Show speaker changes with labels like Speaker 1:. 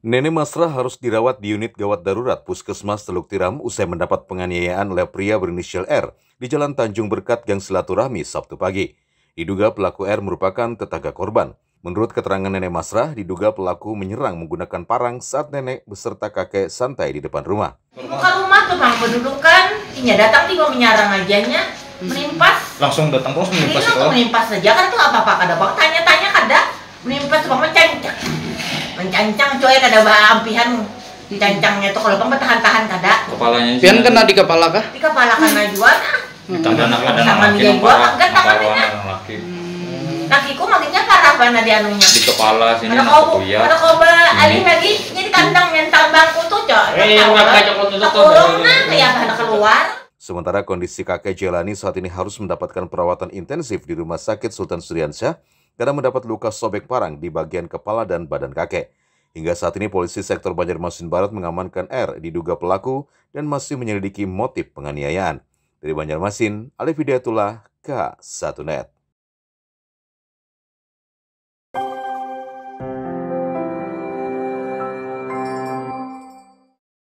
Speaker 1: Nenek Masrah harus dirawat di unit gawat darurat Puskesmas Teluk Tiram usai mendapat penganiayaan oleh pria berinisial R di Jalan Tanjung Berkat Gang Silaturahmi Sabtu pagi. Diduga pelaku R merupakan tetangga korban. Menurut keterangan Nenek Masrah, diduga pelaku menyerang menggunakan parang saat nenek beserta kakek santai di depan rumah.
Speaker 2: Buka rumah tuh bang, pendudukan, inya datang tiba menyerang ajanya, menimpas.
Speaker 3: Langsung datang terus menimpas
Speaker 2: itu? Menimpas saja kan tuh apa-apa kada bang, tanya-tanya kada, menimpas bang mencancang coy kada ampihan dicancangnya tuh kalau bang bertahan-tahan kada.
Speaker 3: Kepalanya
Speaker 4: pian kena di kepala kah?
Speaker 2: Di kepala kena juga nah.
Speaker 3: Ditambah ada
Speaker 2: sama dia gua enggak tangannya. Kakiku makinnya parah bana di anunya.
Speaker 3: Di kepala sini
Speaker 2: ada koba alih lagi jadi kandang nyental bangku tuh coy. Corona kayak pada keluar.
Speaker 1: Sementara kondisi kakek Jelani saat ini harus mendapatkan perawatan intensif di Rumah Sakit Sultan Syariansyah karena mendapat luka sobek parang di bagian kepala dan badan kakek. Hingga saat ini polisi sektor Banjarmasin Barat mengamankan R diduga pelaku dan masih menyelidiki motif penganiayaan. Dari Banjarmasin, Alif Hidayatullah, K1net.